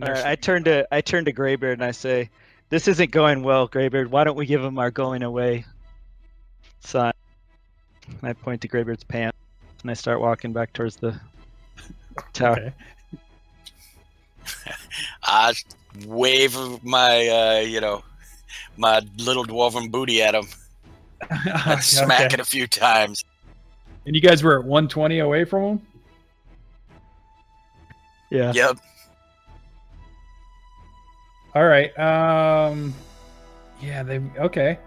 All right, I turn to Greybeard and I say, "This isn't going well, Greybeard. Why don't we give him our going away sign?" And I point to Greybeard's pants and I start walking back towards the tower. Okay. I wave my, my little dwarven booty at him and smack it a few times. And you guys were at 120 away from him? Yeah. Yep. All right. Okay.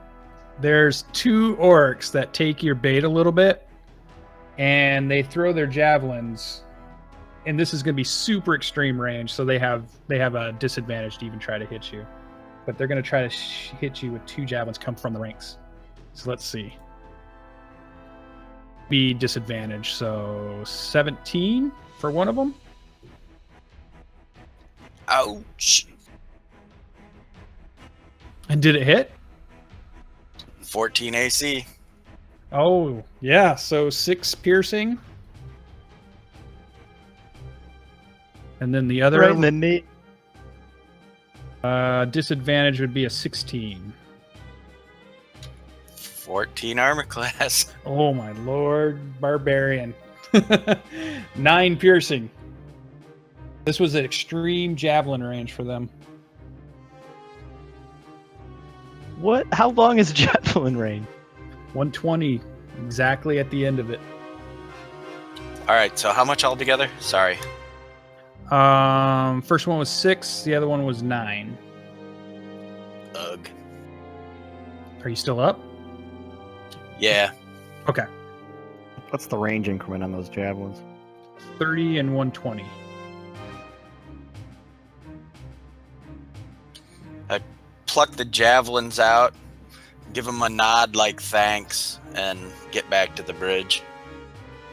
There's 2 orcs that take your bait a little bit, and they throw their javelins. And this is going to be super extreme range, so they have a disadvantage to even try to hit you. But they're going to try to hit you with 2 javelins come from the ranks. So let's see. Be disadvantage, so 17 for one of them. Ouch. And did it hit? 14 AC. Oh, yeah. So 6 piercing. And then the other Right in the knee. disadvantage would be a 16. 14 armor class. Oh my lord, Barbarian. 9 piercing. This was an extreme javelin range for them. What? How long is javelin range? 120, exactly at the end of it. All right, so how much altogether? Sorry. First one was 6, the other one was 9. Ugh. Are you still up? Yeah. Okay. What's the range increment on those javelins? 30 and 120. I pluck the javelins out, give them a nod like thanks, and get back to the bridge.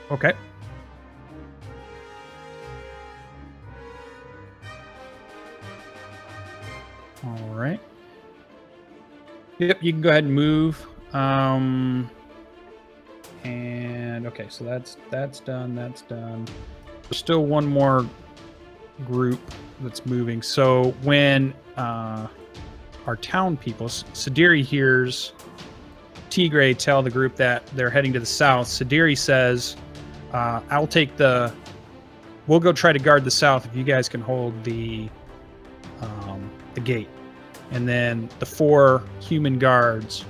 Okay. All right. Yep, you can go ahead and move. And okay, so that's done. That's done. There's still one more group that's moving. So when our town people, Sidiri hears Teagraiel tell the group that they're heading to the south. Sidiri says, "I'll take the. We'll go try to guard the south if you guys can hold the gate." And then the 4 human guards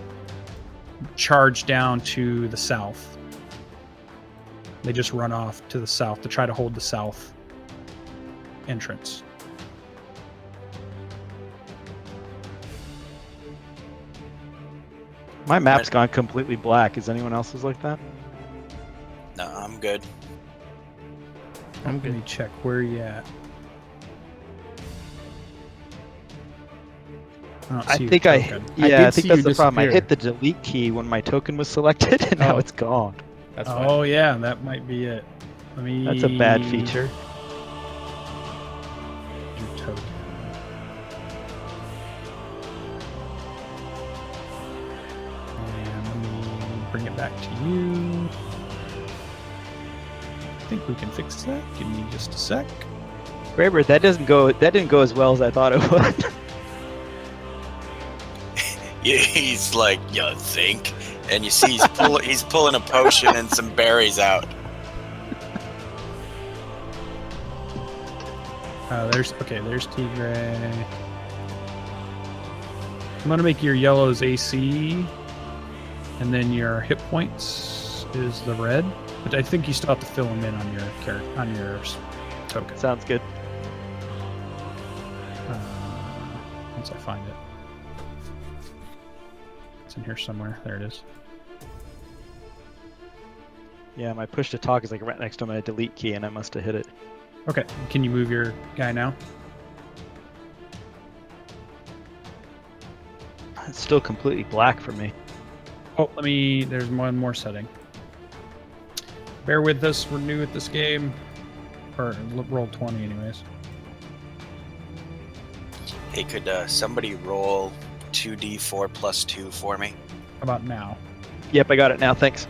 charge down to the south. They just run off to the south to try to hold the south entrance. My map's gone completely black. Is anyone else's like that? No, I'm good. Let me check where you at. I think that's the problem. I hit the delete key when my token was selected, and now it's gone. That's fine. Oh yeah, that might be it. That's a bad feature. Your token. And let me bring it back to you. I think we can fix that. Give me just a sec. Greybeard, that didn't go as well as I thought it would. He's like, you think? And you see he's pulling a potion and some berries out. There's Teagraiel. I'm gonna make your yellows AC, and then your hit points is the red. But I think you still have to fill them in on your token. Sounds good. Once I find it. In here somewhere. There it is. Yeah, my push to talk is like right next to my delete key, and I must have hit it. Okay, can you move your guy now? It's still completely black for me. Oh, there's one more setting. Bear with us, we're new at this game. Or roll 20 anyways. Hey, could somebody roll 2d4 plus 2 for me? How about now? Yep, I got it now, thanks.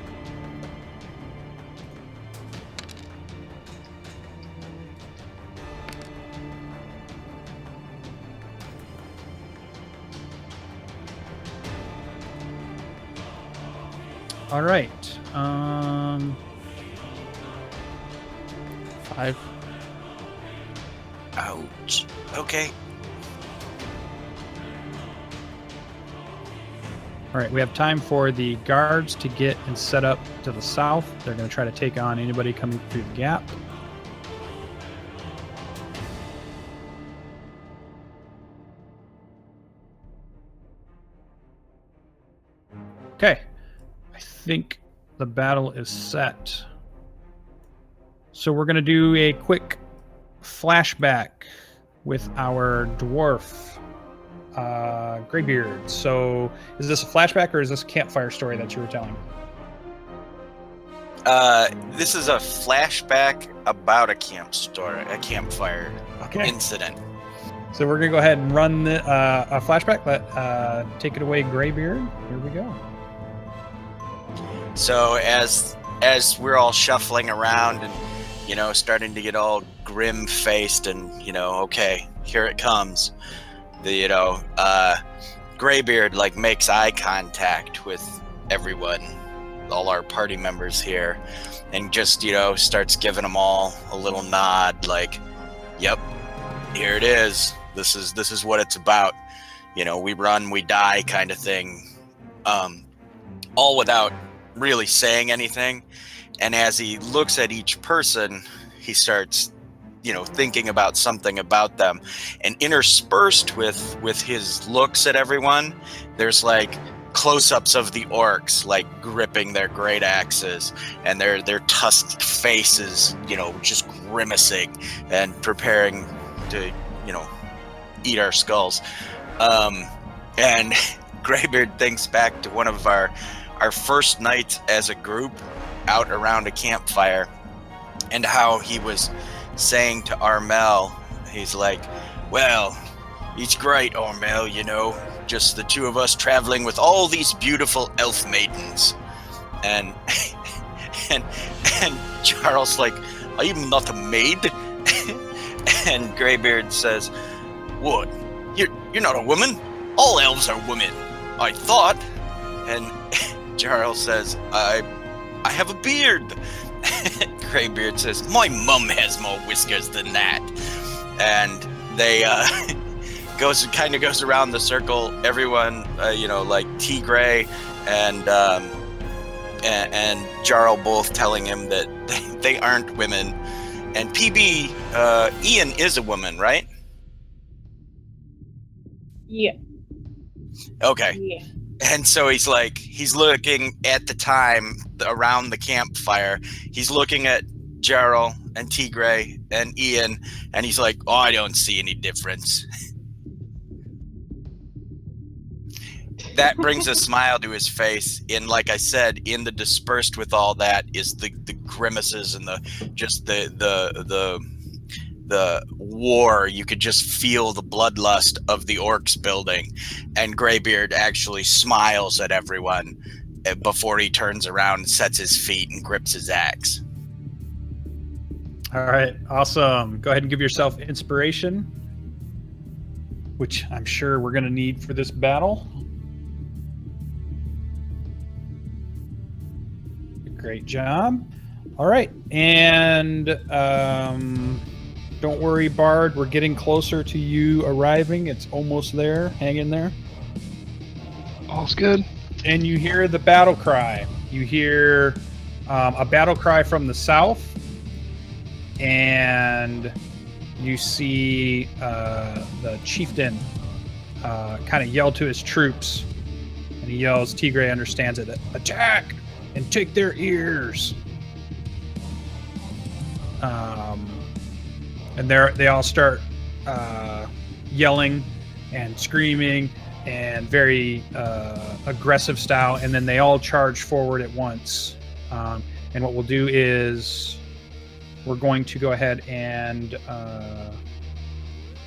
All right. 5. Ouch. Okay. All right, we have time for the guards to get and set up to the south. They're going to try to take on anybody coming through the gap. Okay, I think the battle is set. So we're going to do a quick flashback with our dwarf. Greybeard. So, is this a flashback or is this a campfire story that you were telling? This is a flashback about a campfire incident. So we're gonna go ahead and run the a flashback. Take it away, Greybeard. Here we go. So as we're all shuffling around and starting to get all grim-faced and okay, here it comes. The Greybeard makes eye contact with everyone, all our party members here, and just starts giving them all a little nod, like, "Yep, here it is. This is what it's about. We run, we die, kind of thing." All without really saying anything. And as he looks at each person, he starts thinking about something about them, and interspersed with his looks at everyone, there's close-ups of the orcs gripping their great axes and their tusked faces, just grimacing and preparing to, eat our skulls. And Greybeard thinks back to one of our first nights as a group out around a campfire, and how he was saying to Armel, he's like, "Well, it's great, Armel, just the two of us traveling with all these beautiful elf maidens." And Jarral's like, "I'm not a maid." And Greybeard says, "What? You're not a woman? All elves are women, I thought." And Jarral says, I have a beard." Greybeard says, "My mum has more whiskers than that." And they goes around the circle. Everyone, like Teagraiel and Jarral both telling him that they aren't women. And PB, Ian is a woman, right? Yeah. Okay. Yeah. And so he's looking at the time around the campfire. He's looking at Jarral and Teagraiel and Ian, and he's like, "Oh, I don't see any difference." That brings a smile to his face. And like I said, in the dispersed with all that is the grimaces and the war. You could just feel the bloodlust of the orcs building, and Greybeard actually smiles at everyone before he turns around and sets his feet and grips his axe. All right, awesome. Go ahead and give yourself inspiration, which I'm sure we're going to need for this battle. Great job. All right, and don't worry, Bard. We're getting closer to you arriving. It's almost there. Hang in there. All's good. And you hear the battle cry. You hear a battle cry from the south, and you see the chieftain kind of yell to his troops, and he yells, Teagraiel understands it, "Attack and take their ears." And they all start yelling and screaming and very aggressive style, and then they all charge forward at once. And what we'll do is we're going to go ahead and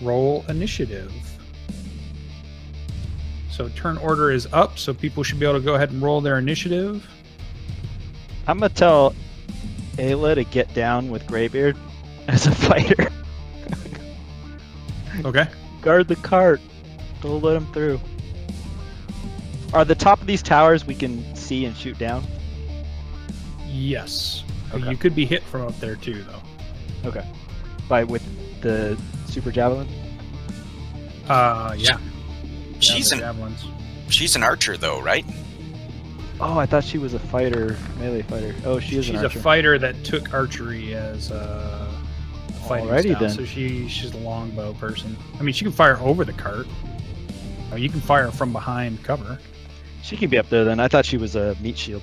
roll initiative. So turn order is up, so people should be able to go ahead and roll their initiative. I'm gonna tell Ayla to get down with Greybeard as a fighter. Okay. Guard the cart. Don't let him through. Are the top of these towers we can see and shoot down? Yes. Okay. You could be hit from up there too, though. Okay. With the super javelin? Yeah. She's the an javelins. she's an archer though, right? Oh, I thought she was a fighter, melee fighter. Oh, she's an a archer. fighter that took archery as a fighting Alrighty style. then. So she's a longbow person. I mean, she can fire over the cart. Or you can fire from behind cover. She can be up there then. I thought she was a meat shield.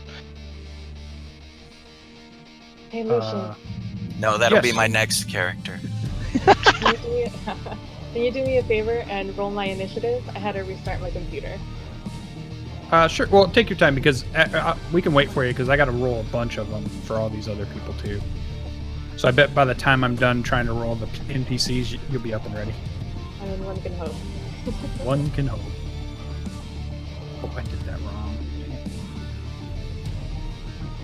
Hey, Lucien, No, that'll be Yes. my next character. can you do me a favor and roll my initiative? I had to restart my computer. Sure. Well, take your time because we can wait for you because I got to roll a bunch of them for all these other people too. So I bet by the time I'm done trying to roll the NPCs, you'll be up and ready. I mean, one can hope. One can hope. Oh, I did that wrong.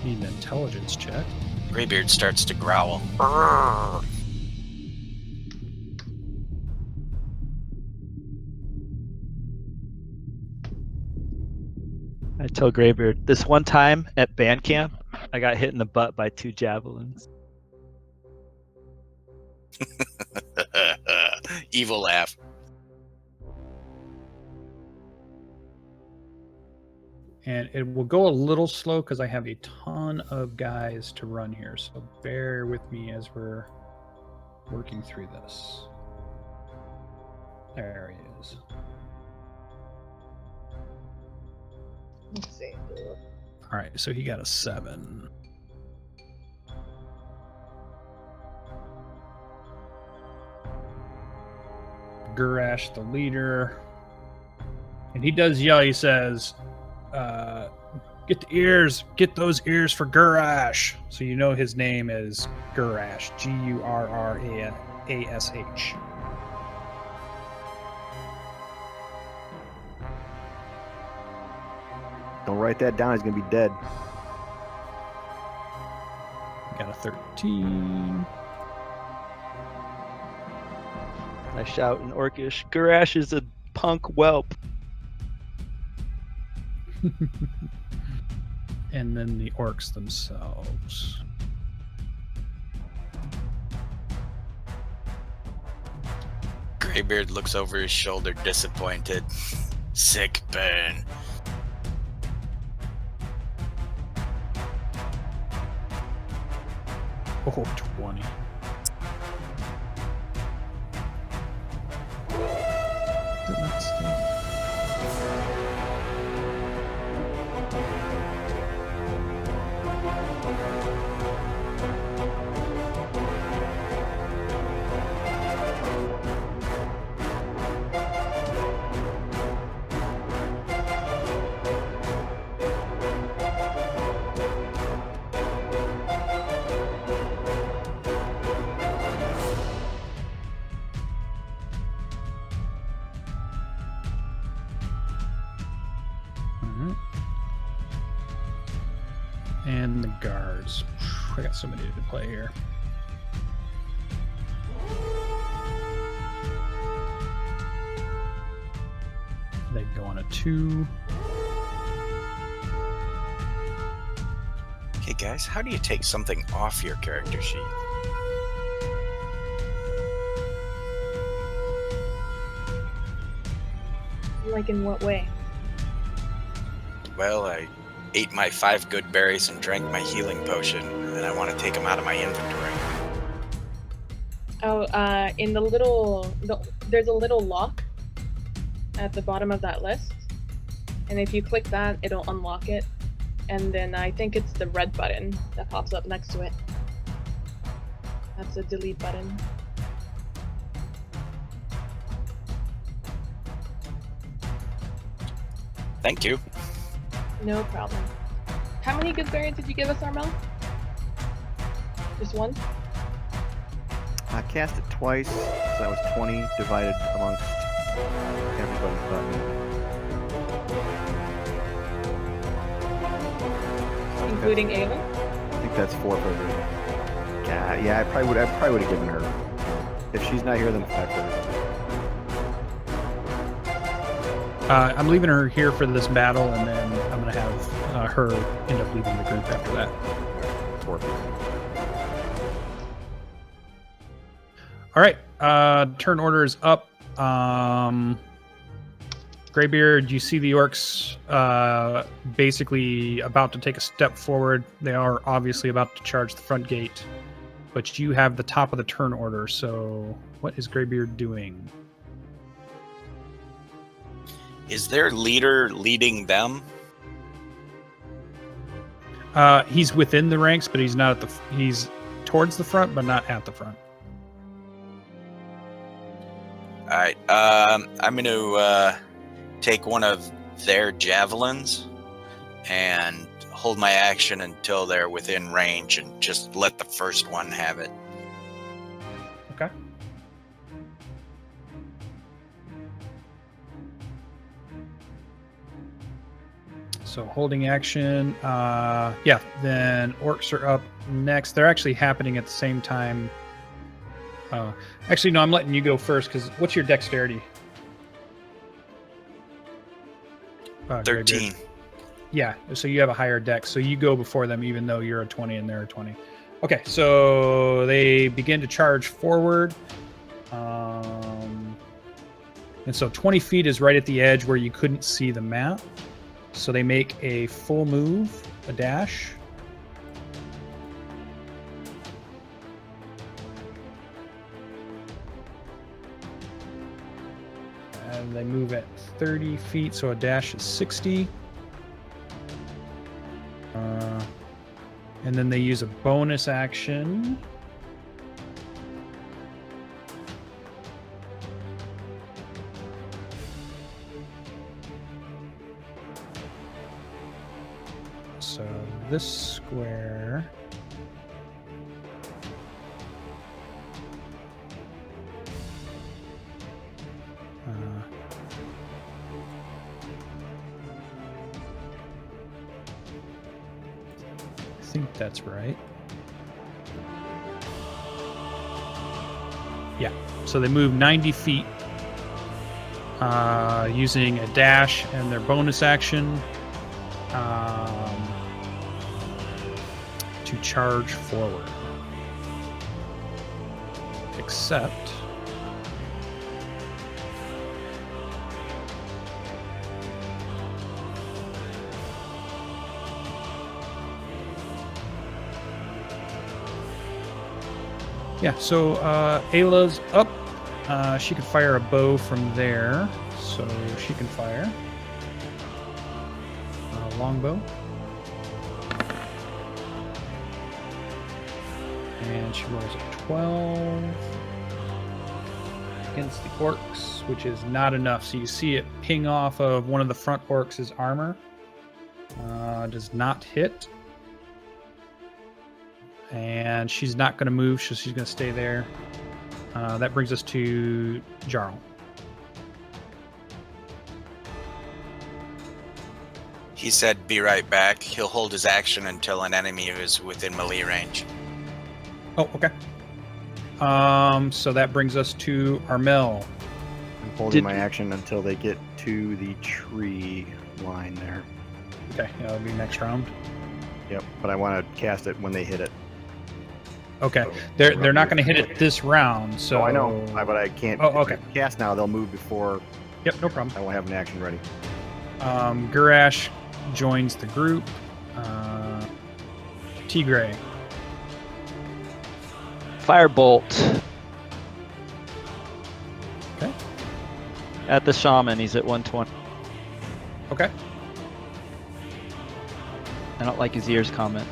Need an intelligence check. Greybeard starts to growl. I tell Greybeard, this one time at band camp, I got hit in the butt by 2 javelins. Evil laugh. And it will go a little slow because I have a ton of guys to run here. So bear with me as we're working through this. There he is. Let's see. All right, so he got a 7. Gurash, the leader. And he does yell, he says, get those ears for Gurash. So you know his name is Gurash, Gurrash. Don't write that down. He's gonna be dead. Got a 13. I shout in Orcish, Gurash is a punk whelp. And then the orcs themselves. Greybeard looks over his shoulder, disappointed. Sick burn. Oh, 20. Did not stay. And the guards. I got so many to play here. They go on a 2. Hey guys, how do you take something off your character sheet? Like, in what way? Well, I ate my 5 good berries and drank my healing potion, and I want to take them out of my inventory. Oh, in there's a little lock at the bottom of that list. And if you click that, it'll unlock it. And then I think it's the red button that pops up next to it. That's a delete button. Thank you. No problem. How many good berries did you give us, Armel? Just one? I cast it twice, so that was 20 divided amongst everybody but me. Including Ava? I think that's 4 for everybody. Yeah, I probably would have given her. If she's not here, then 5 for everybody. I'm leaving her here for this battle, and then I'm going to have her end up leaving the group after that. 4 feet. All right. Turn order is up. Greybeard, you see the orcs basically about to take a step forward. They are obviously about to charge the front gate, but you have the top of the turn order. So what is Greybeard doing? Is their leader leading them? He's within the ranks, but he's not at the. He's towards the front, but not at the front. All right. I'm going to take one of their javelins and hold my action until they're within range and just let the first one have it. Okay. So holding action. Yeah, then orcs are up next. They're actually happening at the same time. Actually, no, I'm letting you go first because what's your dexterity? 13. Yeah, so you have a higher dex, so you go before them even though you're a 20 and they're a 20. Okay, so they begin to charge forward. And so 20 feet is right at the edge where you couldn't see the map. So they make a full move, a dash. And they move at 30 feet, so a dash is 60. And then they use a bonus action. So this square. I think that's right. Yeah, so they move 90 feet using a dash and their bonus action to charge forward. Except yeah, so Ayla's up. She can fire a bow from there, so she can fire a longbow. And she rolls a 12 against the orcs, which is not enough. So you see it ping off of one of the front orcs' armor. Does not hit. And she's not going to move, so she's going to stay there. That brings us to Jarral. He said, "Be right back." He'll hold his action until an enemy is within melee range. Oh, okay. So that brings us to Armel. I'm holding my action until they get to the tree line there. Okay, that'll be next round. Yep, but I want to cast it when they hit it. Okay, So they're not going to hit it this round, so... Oh, I know, but I can't Oh, okay. cast now. They'll move before Yep, no problem. I won't have an action ready. Gurash joins the group. Teagraiel. Firebolt. Okay. At the shaman, he's at 120. Okay. I don't like his ears comment.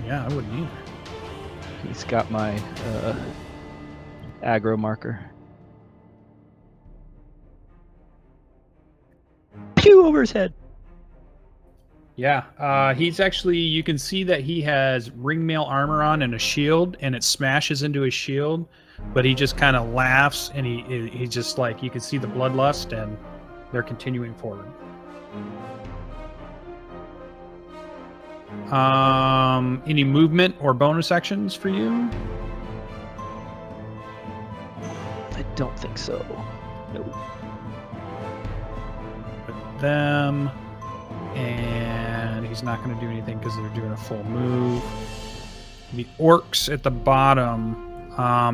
Yeah, I wouldn't either. He's got my aggro marker. Pew over his head. Yeah, he's actually, you can see that he has ringmail armor on and a shield, and it smashes into his shield, but he just kind of laughs, and he just like, you can see the bloodlust, and they're continuing forward. Any movement or bonus actions for you? I don't think so. No. Put them. and he's not going to do anything because they're doing a full move. The orcs at the bottom,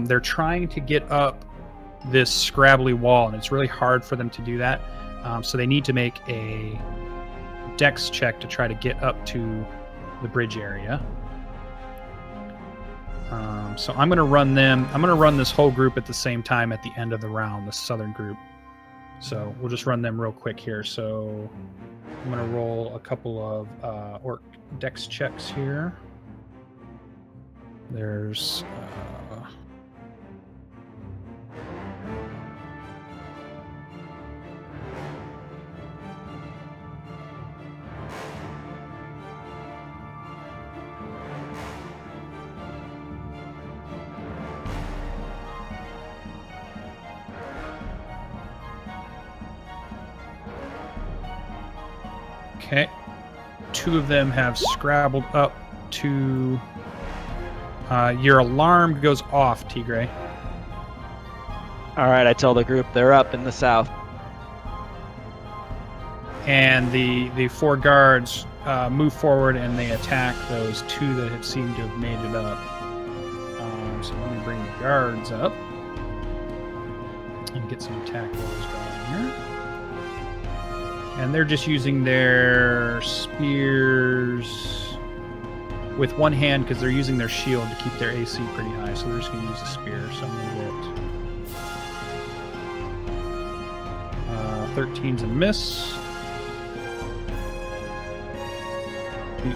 they're trying to get up this scrabbly wall, and it's really hard for them to do that. So they need to make a dex check to try to get up to the bridge area. So I'm going to run them. I'm going to run this whole group at the same time at the end of the round, the southern group. So we'll just run them real quick here. So I'm going to roll a couple of orc dex checks here. There's okay. 2 of them have scrabbled up to... your alarm goes off, Teagraiel. All right, I tell the group they're up in the south. And the 4 guards move forward and they attack those 2 that have seemed to have made it up. So let me bring the guards up and get some attack rolls going here. And they're just using their spears with one hand because they're using their shield to keep their AC pretty high. So they're just going to use a spear. So I'm going to get 13's a miss.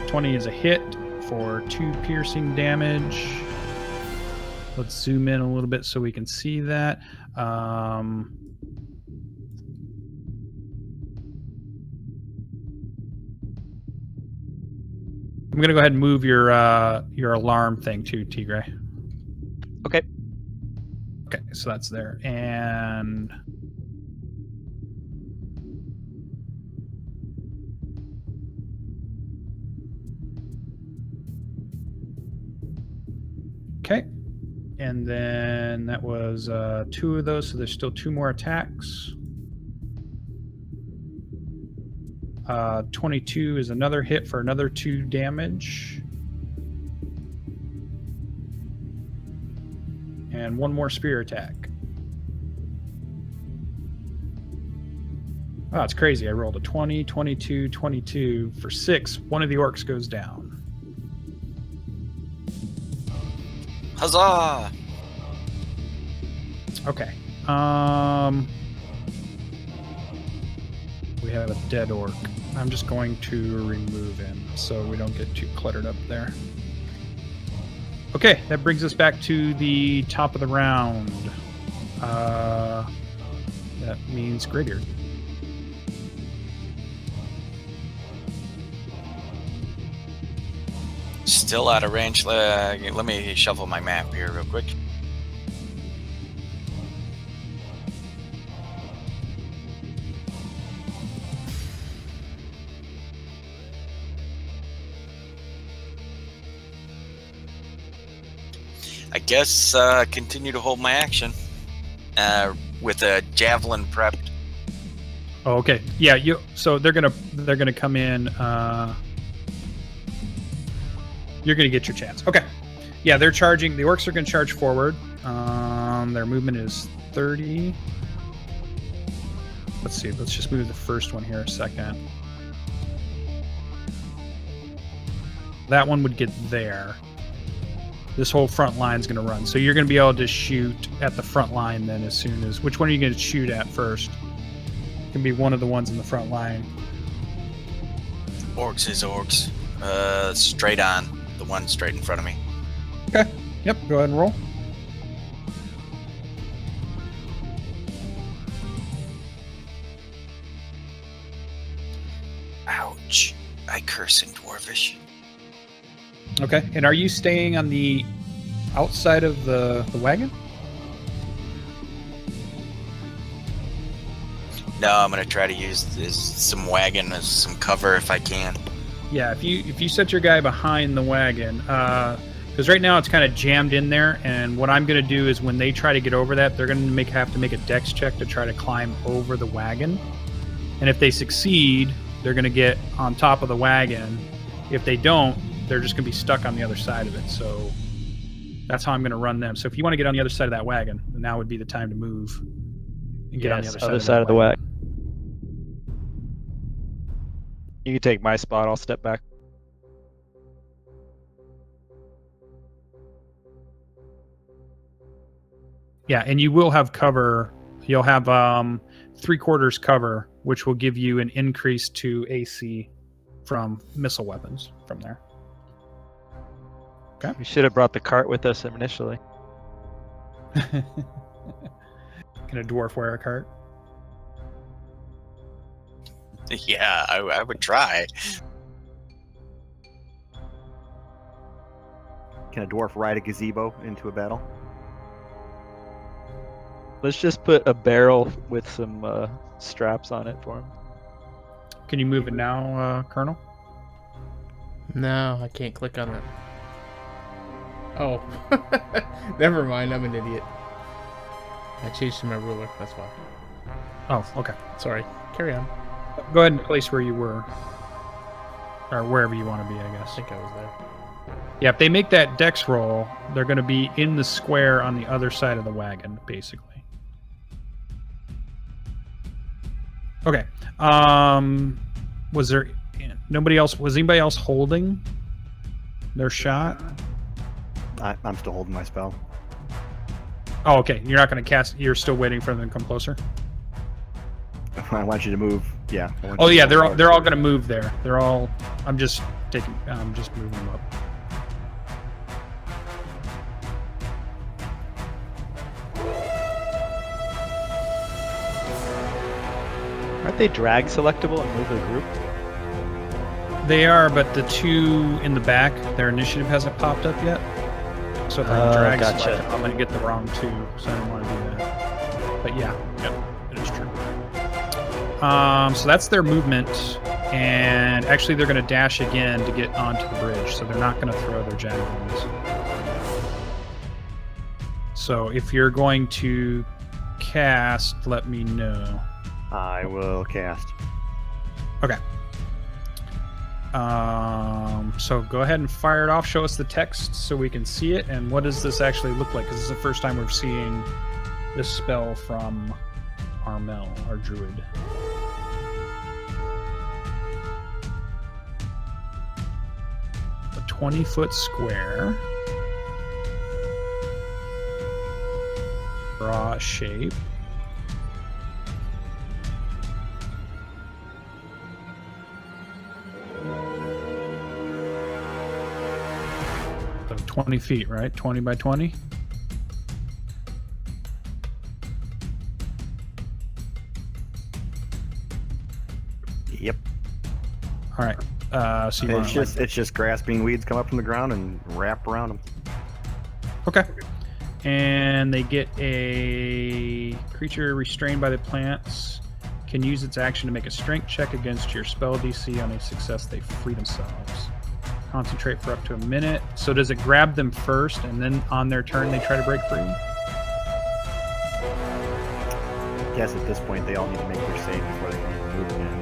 20 is a hit for 2 piercing damage. Let's zoom in a little bit so we can see that. I'm going to go ahead and move your alarm thing too, Teagraiel. Okay. Okay, so that's there. And... okay. And then that was 2 of those, so there's still 2 more attacks. 22 is another hit for another 2 damage. And 1 more spear attack. Oh, it's crazy. I rolled a 20, 22, 22 for 6. One of the orcs goes down. Huzzah! Okay. We have a dead orc. I'm just going to remove him so we don't get too cluttered up there. Okay, that brings us back to the top of the round. That means Greybeard. Still out of range. Let me shuffle my map here real quick. I guess continue to hold my action with a javelin prepped. Oh, okay. Yeah, so they're gonna come in. You're gonna get your chance. Okay. Yeah, they're charging. The orcs are gonna charge forward. Their movement is 30. Let's see. Let's just move the first one here a second. That one would get there. This whole front line's going to run. So you're going to be able to shoot at the front line then as soon as... Which one are you going to shoot at first? It can be one of the ones in the front line. Orcs is orcs. Straight on. The one straight in front of me. Okay. Yep, go ahead and roll. Ouch. I curse in Dwarvish. Okay. And are you staying on the outside of the wagon? No, I'm gonna try to use some wagon as some cover if I can. Yeah, if you set your guy behind the wagon, because right now it's kind of jammed in there, and what I'm gonna do is when they try to get over that, they're gonna have to make a dex check to try to climb over the wagon, and if they succeed, they're going to get on top of the wagon. If they don't, they're just going to be stuck on the other side of it. So that's how I'm going to run them. So if you want to get on the other side of that wagon, then now would be the time to move and get on the other side of the wagon. You can take my spot. I'll step back. Yeah, and you will have cover. You'll have 3/4 cover, which will give you an increase to AC from missile weapons from there. Okay. We should have brought the cart with us initially. Can a dwarf wear a cart? Yeah, I would try. Can a dwarf ride a gazebo into a battle? Let's just put a barrel with some straps on it for him. Can you move it now, Kerrnel? No, I can't click on it. Oh, never mind. I'm an idiot. I changed to my ruler. That's why. Oh, okay. Sorry. Carry on. Go ahead and place where you were, or wherever you want to be, I I guess. think I was there. Yeah, if they make that dex roll, they're going to be in the square on the other side of the wagon, basically. Okay. Was there nobody else? Was anybody else holding their shot? I'm still holding my spell. Oh, okay. You're not going to cast. You're still waiting for them to come closer. I want you to move. Yeah. Oh yeah, they're all going to move there. They're all. I'm just moving them up. Aren't they drag selectable and move a group? They are, but the two in the back, their initiative hasn't popped up yet. So if I drag gotcha. select, I'm going to get the wrong two, so I don't want to do that. But yeah, it is true. So that's their movement, and actually they're going to dash again to get onto the bridge, so they're not going to throw their javelins. So if you're going to cast, let me know. I will cast. Okay. So go ahead and fire it off. Show us the text so we can see it. And what does this actually look like? Because this is the first time we're seeing this spell from Armel, our druid. A 20-foot square. Draw a shape. So 20 feet, right? 20 by 20? Yep. All right. So you want It's just grasping weeds come up from the ground and wrap around them. Okay. And they get a creature restrained by the plants can use its action to make a strength check against your spell DC. On a success, they free themselves. Concentrate for up to a minute. So does it grab them first, and then on their turn they try to break free? I guess at this point they all need to make their save before they can move again.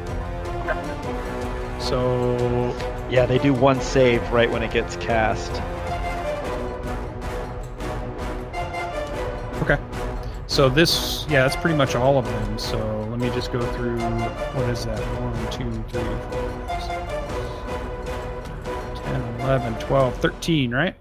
So Yeah, they do one save right when it gets cast. okay. So this, yeah, that's pretty much all of them. So let me just go through. What is that? 1, 2, 3, 4, 5, 6, 10, 11, 12, 13, right?